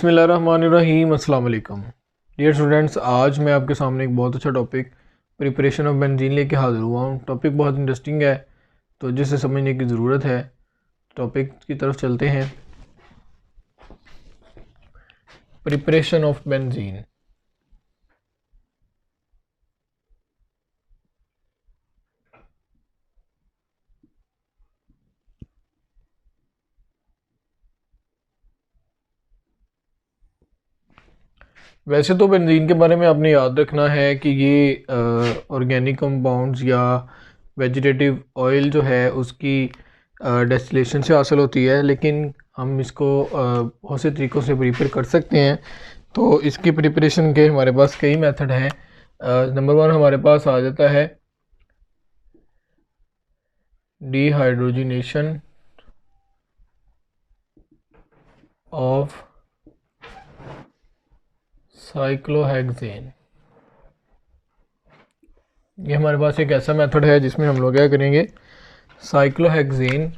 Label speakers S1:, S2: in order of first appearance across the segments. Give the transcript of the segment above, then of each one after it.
S1: बिस्मिल्लाहिर्रहमानिर्रहीम। अस्सलाम वालेकुम डियर स्टूडेंट्स, आज मैं आपके सामने एक बहुत अच्छा टॉपिक प्रिपरेशन ऑफ बेंजीन लेके हाज़िर हुआ हूँ। टॉपिक बहुत इंटरेस्टिंग है तो जिसे समझने की ज़रूरत है। टॉपिक की तरफ चलते हैं। Preparation of benzene. वैसे तो बेंजीन के बारे में आपने याद रखना है कि ये ऑर्गेनिक कंपाउंड्स या वेजिटेटिव ऑयल जो है उसकी डेस्टिलेशन से हासिल होती है, लेकिन हम इसको बहुत से तरीक़ों से प्रिपेयर कर सकते हैं। तो इसकी प्रिपरेशन के हमारे पास कई मेथड हैं। नंबर वन हमारे पास आ जाता है डिहाइड्रोजिनेशन ऑफ साइक्लोहेक्सेन। ये हमारे पास एक ऐसा मेथड है जिसमें हम लोग क्या करेंगे, साइक्लोहेक्सेन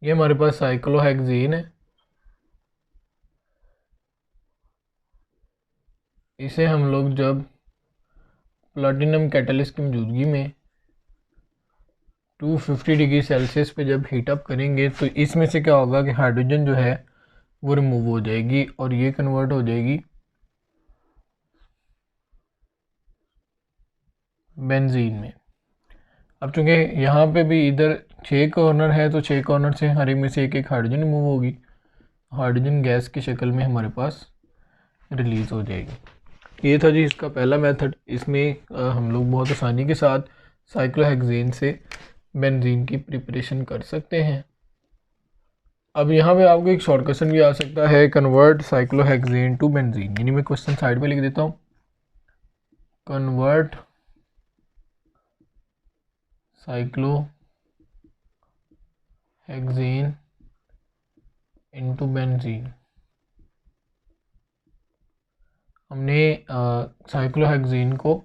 S1: ये हमारे पास साइक्लोहेक्सेन है। इसे हम लोग जब प्लैटिनम कैटलिस्ट की मौजूदगी में 250 डिग्री सेल्सियस पे जब हीट अप करेंगे तो इसमें से क्या होगा कि हाइड्रोजन जो है वो रिमूव हो जाएगी और ये कन्वर्ट हो जाएगी बेंजीन में। अब चूंकि यहाँ पे भी इधर 6 कॉर्नर है तो 6 कॉर्नर से हर एक में से एक एक हाइड्रोजन रिमूव होगी, हाइड्रोजन गैस की शक्ल में हमारे पास रिलीज़ हो जाएगी। ये था जी इसका पहला मेथड। इसमें हम लोग बहुत आसानी के साथ साइक्लोहेक्सेन से बेंजीन की प्रिपरेशन कर सकते हैं। अब यहाँ पे आपको एक शॉर्ट क्वेश्चन भी आ सकता है, कन्वर्ट साइक्लोहेक्सेन टू बेंजीन। यानी मैं क्वेश्चन साइड पे लिख देता हूँ, कन्वर्ट साइक्लोहेक्सेन इनटू बेंजीन। हमने साइक्लोहेक्सेन को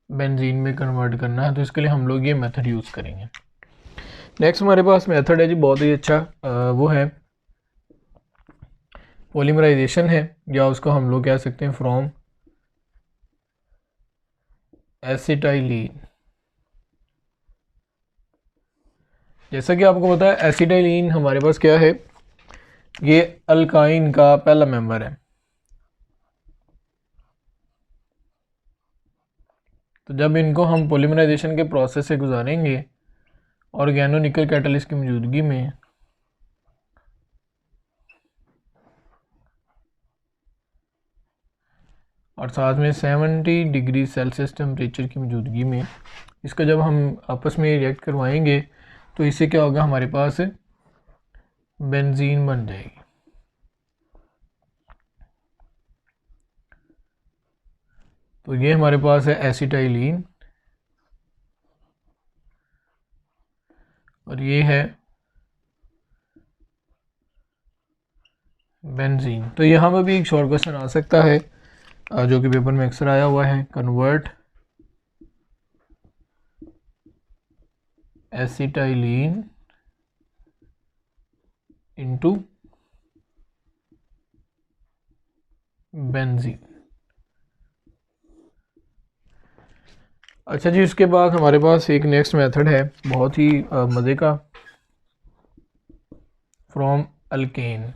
S1: बेंजीन में कन्वर्ट करना है तो इसके लिए हम लोग ये मेथड यूज़ करेंगे। नेक्स्ट हमारे पास मेथड है जी बहुत ही अच्छा, वो है पॉलीमराइजेशन है, या उसको हम लोग कह सकते हैं फ्रॉम एसिटाइलीन। जैसा कि आपको पता है एसिटाइलीन हमारे पास क्या है, ये अल्काइन का पहला मेंबर है। तो जब इनको हम पॉलीमराइजेशन के प्रोसेस से गुजारेंगे ऑर्गेनो निकल कैटलिस्ट की मौजूदगी में, और साथ में 70 डिग्री सेल्सियस टेम्परेचर की मौजूदगी में इसका जब हम आपस में रिएक्ट करवाएंगे तो इससे क्या होगा, हमारे पास बेंजीन बन जाएगी। तो ये हमारे पास है एसिटाइलीन और ये है बेंजीन। तो यहाँ पर भी एक शॉर्ट क्वेश्चन आ सकता है जो कि पेपर में अक्सर आया हुआ है, कन्वर्ट एसिटाइलीन इनटू बेंजीन। अच्छा जी, इसके बाद हमारे पास एक नेक्स्ट मेथड है बहुत ही मज़े का, फ्रॉम अल्केन।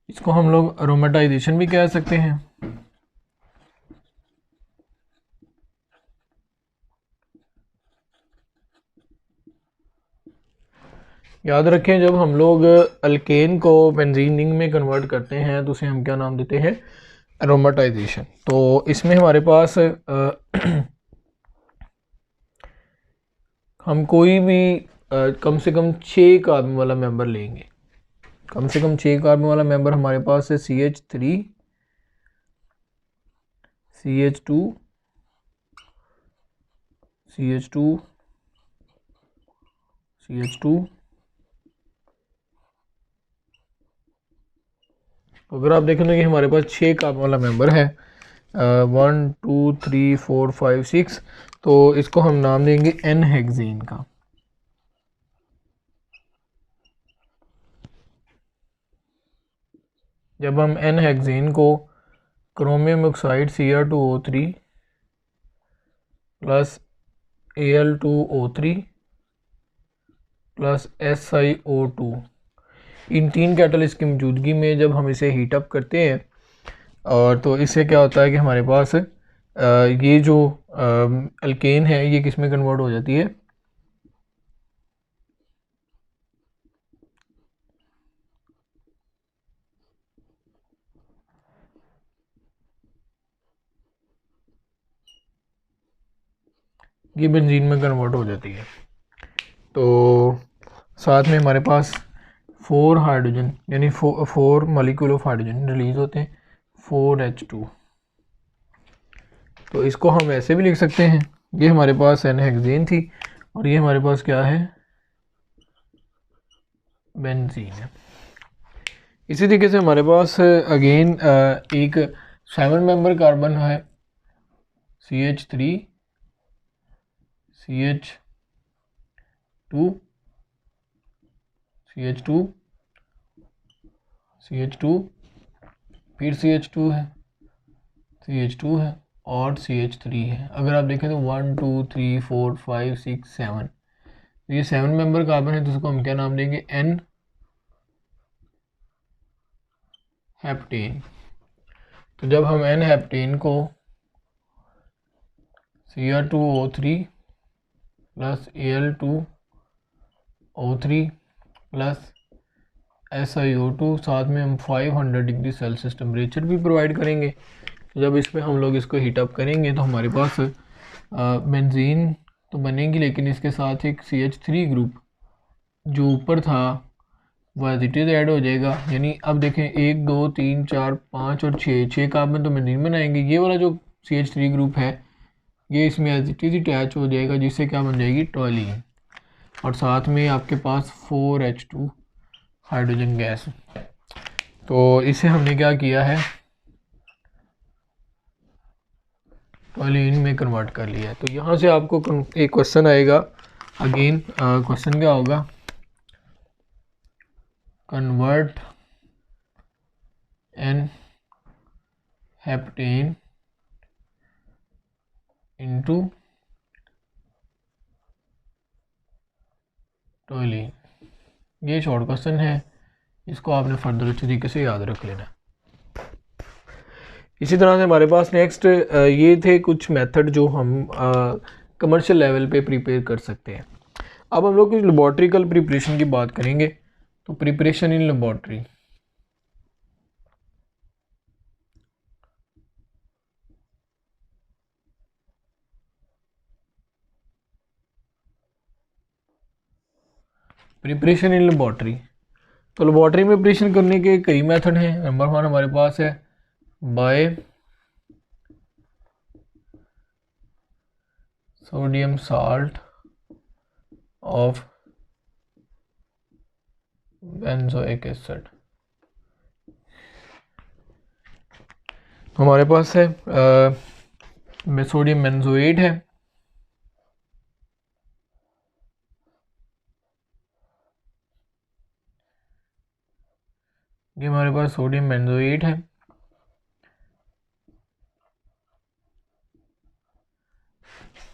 S1: इसको हम लोग अरोमेटाइजेशन भी कह सकते हैं। याद रखें जब हम लोग अल्केन को बेंजीन में कन्वर्ट करते हैं तो उसे हम क्या नाम देते हैं, अरोमेटाइजेशन। तो इसमें हमारे पास हम कोई भी कम से कम 6 कार्बन वाला मेंबर लेंगे। कम से कम 6 कार्बन वाला मेंबर हमारे पास है CH3, CH2, CH2, CH2, तो अगर आप देखें तो ये हमारे पास 6 कार्बन वाला मेंबर है, 1 2 3 4 5 6। तो इसको हम नाम देंगे एन हेक्सेन का। जब हम एन हेक्सेन को chromium oxide Cr2O3 plus Al2O3 plus SiO2 इन 3 कैटलिस्ट की मौजूदगी में जब हम इसे हीट अप करते हैं, और तो इससे क्या होता है कि हमारे पास ये जो अल्केन है ये किस में कन्वर्ट हो जाती है, ये बेंजीन में कन्वर्ट हो जाती है। तो साथ में हमारे पास 4 हाइड्रोजन यानी 4 मॉलिक्यूल ऑफ हाइड्रोजन रिलीज होते हैं, 4H2। तो इसको हम ऐसे भी लिख सकते हैं, ये हमारे पास एन हेक्सेन थी और ये हमारे पास क्या है, बेंजीन है। इसी तरीके से हमारे पास अगेन एक 7 मेंबर कार्बन है, CH3 CH2 CH2 CH2 फिर CH2 है, CH2 है और CH3 है। अगर आप देखें तो 1 2 3 4 5 6 7, ये 7 मेंबर कार्बन है, तो उसको हम क्या नाम देंगे, एन हेप्टेन। तो जब हम एन हेप्टेन को Cr2O3 plus Al2O3 plus SiO2 साथ में हम 500 डिग्री सेल्सियस टेम्परेचर भी प्रोवाइड करेंगे। तो जब इसमें हम लोग इसको हीट अप करेंगे तो हमारे पास बेंजीन तो बनेगी, लेकिन इसके साथ एक CH3 ग्रुप जो ऊपर था वो एज इट इज़ ऐड हो जाएगा। यानी अब देखें 1 2 3 4 5 और 6 कार्बन तो बेंजीन बनाएंगे। ये वाला जो CH3 ग्रुप है ये इसमें एज इट इज़ अटैच हो जाएगा, जिससे क्या बन जाएगी, टॉलीन। और साथ में आपके पास 4H2 हाइड्रोजन गैस। तो इसे हमने क्या किया है, टॉलीन में कन्वर्ट कर लिया है। तो यहाँ से आपको एक क्वेश्चन आएगा, अगेन क्वेश्चन क्या होगा, कन्वर्ट एन हेप्टेन इनटू टॉलीन। ये शॉर्ट क्वेश्चन है, इसको आपने फर्दर अच्छी तरीके से याद रख लेना। इसी तरह से हमारे पास नेक्स्ट ये थे कुछ मेथड जो हम कमर्शियल लेवल पे प्रिपेयर कर सकते हैं। अब हम लोग कुछ लेबॉर्ट्रिकल प्रिपरेशन की बात करेंगे। तो preparation in laboratory, preparation in laboratory. तो लेबॉर्ट्री में प्रिपरेशन करने के कई मेथड हैं। नंबर 1 हमारे पास है by sodium salt of benzoic acid. हमारे पास है सोडियम बेंजोएट है, ये हमारे पास सोडियम बेंजोएट है।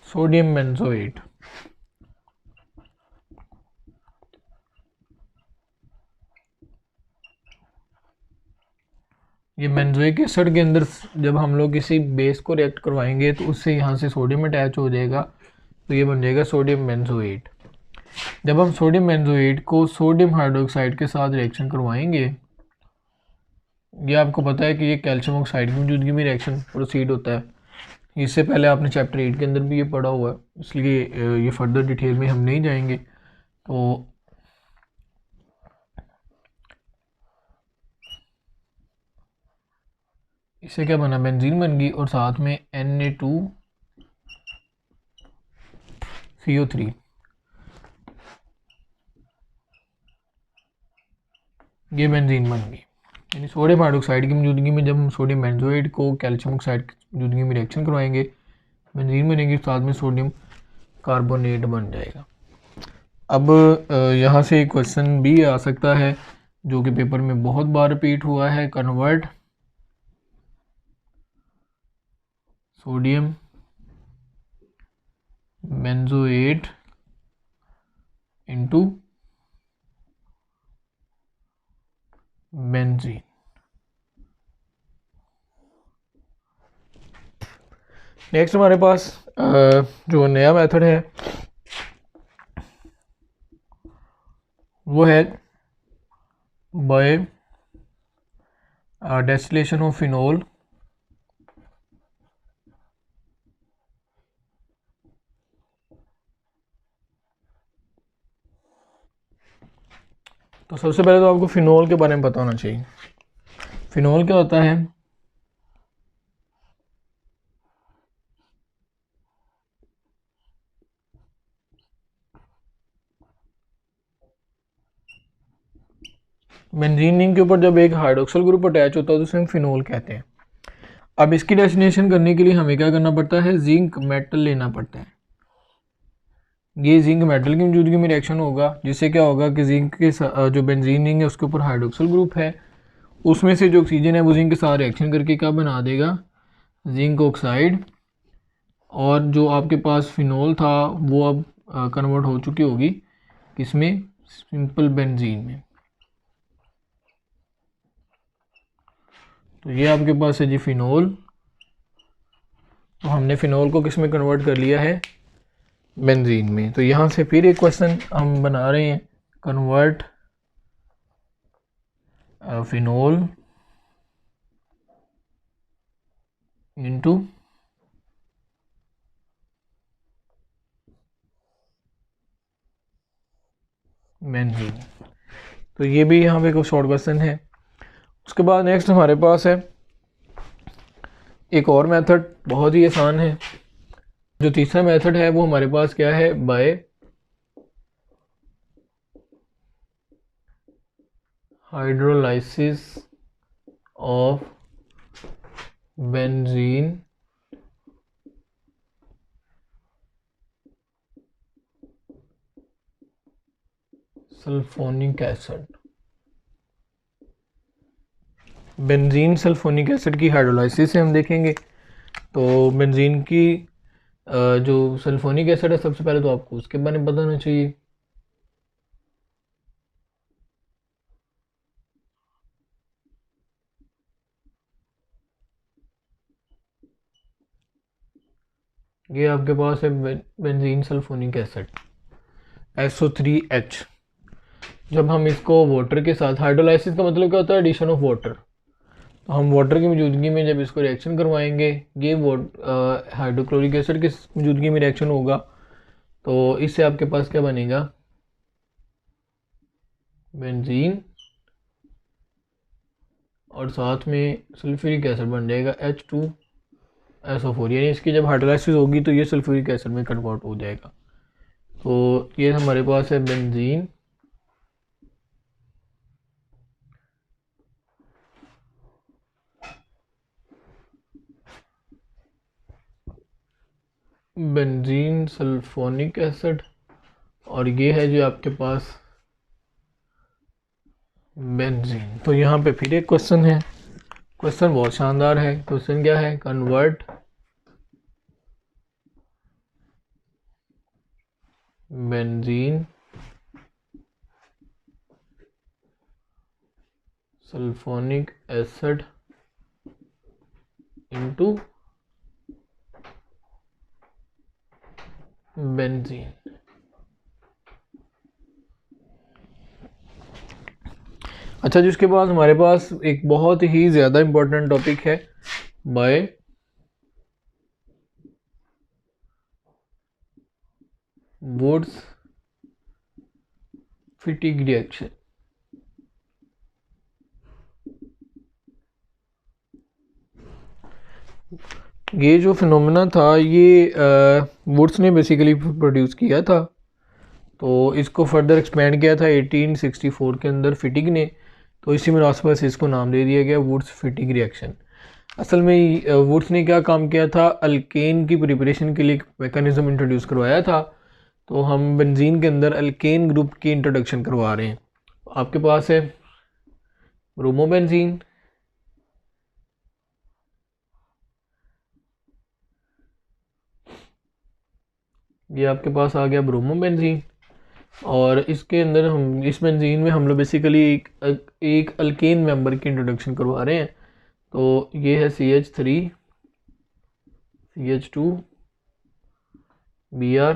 S1: सोडियम बेंजोएट ये बेंजोइक एसिड के अंदर जब हम लोग किसी बेस को रिएक्ट करवाएंगे तो उससे यहाँ से सोडियम अटैच हो जाएगा, तो ये बन जाएगा सोडियम बेंजोएट। जब हम सोडियम बेंजोएट को सोडियम हाइड्रोक्साइड के साथ रिएक्शन करवाएंगे, ये आपको पता है कि ये कैल्शियम ऑक्साइड की मौजूदगी में रिएक्शन प्रोसीड होता है। इससे पहले आपने चैप्टर 8 के अंदर भी ये पढ़ा हुआ है, इसलिए ये फर्दर डिटेल में हम नहीं जाएंगे। तो इससे क्या बना, बेंजीन बन गई और साथ में Na2CO3, ये बेंजीन बन गई। यानी सोडियम हाइड्रोक्साइड की मौजूदगी में जब हम सोडियम बेंजोएट को कैल्शियम ऑक्साइड की मौजूदगी में रिएक्शन करवाएंगे, बेंजीन बनेगी, साथ में सोडियम कार्बोनेट बन जाएगा। अब यहाँ से एक क्वेश्चन भी आ सकता है जो कि पेपर में बहुत बार रिपीट हुआ है, convert sodium benzoate into benzene. Next हमारे पास जो नया मेथड है वो है बाय डेस्टिलेशन ऑफ फिनोल तो सबसे पहले तो आपको फिनोल के बारे में पता होना चाहिए। फिनोल क्या होता है? बेंजीन रिंग के ऊपर जब एक हाइड्रोक्सिल ग्रुप अटैच होता है तो उसे हम फिनोल कहते हैं। अब इसकी डेस्टिनेशन करने के लिए हमें क्या करना पड़ता है? जिंक मेटल लेना पड़ता है। ये जिंक मेटल की मौजूदगी में रिएक्शन होगा, जिससे क्या होगा कि जिंक के जो बेंजीन रिंग है उसके ऊपर हाइड्रोक्सिल ग्रुप है, उसमें से जो ऑक्सीजन है वो जिंक के साथ रिएक्शन करके क्या बना देगा? Zinc oxide. और जो आपके पास फिनोल था वो अब कन्वर्ट हो चुकी होगी किसमें? सिंपल बेंजीन में। तो ये आपके पास है जी फिनोल। तो हमने फिनोल को किस में कन्वर्ट कर लिया है? बेंजीन में। तो यहाँ से फिर एक क्वेश्चन हम बना रहे हैं, कन्वर्ट फिनोल इनटू बेंजीन। तो ये भी यहाँ पे एक शॉर्ट क्वेश्चन है। उसके बाद नेक्स्ट हमारे पास है एक और मेथड, बहुत ही आसान है। जो तीसरा मेथड है वो हमारे पास क्या है? Bye hydrolysis of benzene sulphonic acid. Benzene sulphonic acid की हाइड्रोलाइसिस से हम देखेंगे। तो बेंजीन की जो सल्फोनिक एसिड है, सबसे पहले तो आपको उसके बारे में पता होना चाहिए। ये आपके पास है बेंजीन सल्फोनिक एसिड SO3H। जब हम इसको वाटर के साथ, हाइड्रोलाइसिस का मतलब क्या होता है? Addition of water. तो हम वाटर की मौजूदगी में जब इसको रिएक्शन करवाएंगे, ये हाइड्रोक्लोरिक एसिड की मौजूदगी में रिएक्शन होगा, तो इससे आपके पास क्या बनेगा? बेंजीन और साथ में सल्फ्यूरिक एसिड बन जाएगा H2SO4। यानी इसकी जब हाइड्रोलाइसिस होगी तो ये सल्फ्यूरिक एसिड में कन्वर्ट हो जाएगा। तो ये हमारे पास है बेंजीन बेंजीन सल्फोनिक एसिड, और ये है जो आपके पास बेंजीन। तो यहाँ पे फिर एक क्वेश्चन है, क्वेश्चन बहुत शानदार है। क्वेश्चन क्या है? Convert benzene sulphonic acid into benzene. अच्छा, जिसके बाद हमारे पास एक बहुत ही ज़्यादा इम्पोर्टेंट टॉपिक है, बाय वुड्स फिटिग रिएक्शन। ये जो फिनोमेना था ये वुड्स ने बेसिकली प्रोड्यूस किया था। तो इसको फर्दर एक्सपेंड किया था 1864 के अंदर फिटिग ने। तो इसी मुनासिबत से इसको नाम दे दिया गया वुड्स फिटिंग रिएक्शन। असल में वुड्स ने क्या काम किया था, अल्केन की प्रिपरेशन के लिए एक मैकेनिज़्म इंट्रोड्यूस करवाया था। तो हम बेंजीन के अंदर अल्केन ग्रुप की इंट्रोडक्शन करवा रहे हैं। आपके पास है ब्रोमोबेंजीन, ये आपके पास आ गया ब्रोमोबेंजीन, और इसके अंदर हम इस बेंजीन में हम लोग बेसिकली एक अल्केन मेंबर की इंट्रोडक्शन करवा रहे हैं। तो ये है CH3 CH2 Br,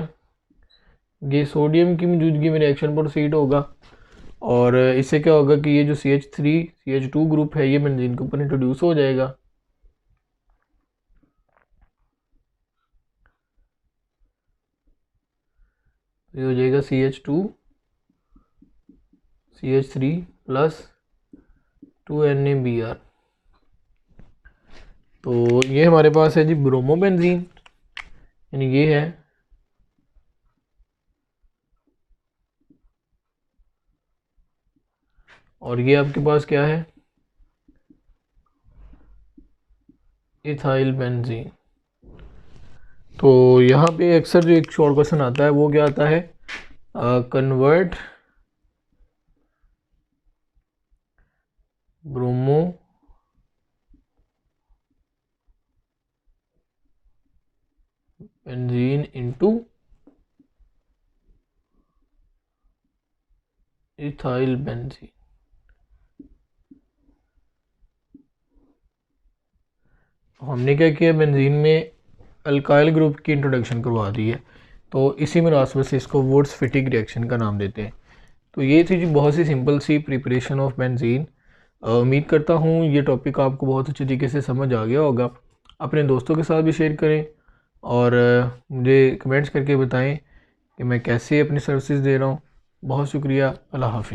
S1: ये सोडियम की मौजूदगी में रिएक्शन प्रोसीड होगा, और इससे क्या होगा कि ये जो CH3 CH2 ग्रुप है ये बेंजीन के ऊपर इंट्रोड्यूस हो जाएगा। ये हो जाएगा CH2 CH3 प्लस 2NaBr। तो ये हमारे पास है जी ब्रोमोबेंजीन, यानी ये है, और ये आपके पास क्या है, इथाइल बेंजीन। तो यहाँ पे अक्सर जो एक शॉर्ट क्वेश्चन आता है वो क्या आता है, convert bromo benzene into ethyl benzene. हमने क्या किया, बेंजीन में अल्काइल ग्रुप की इंट्रोडक्शन करवा दी है, तो इसी मुनासिबत से इसको वुड्स फिटिंग रिएक्शन का नाम देते हैं। तो ये थी जी बहुत सी सिंपल सी प्रिपरेशन ऑफ बेंजीन। उम्मीद करता हूँ ये टॉपिक आपको बहुत अच्छी तरीके से समझ आ गया होगा। अपने दोस्तों के साथ भी शेयर करें, और मुझे कमेंट्स करके बताएं कि मैं कैसे अपनी सर्विसेज दे रहा हूँ। बहुत शुक्रिया, अल्लाह हाफिज़।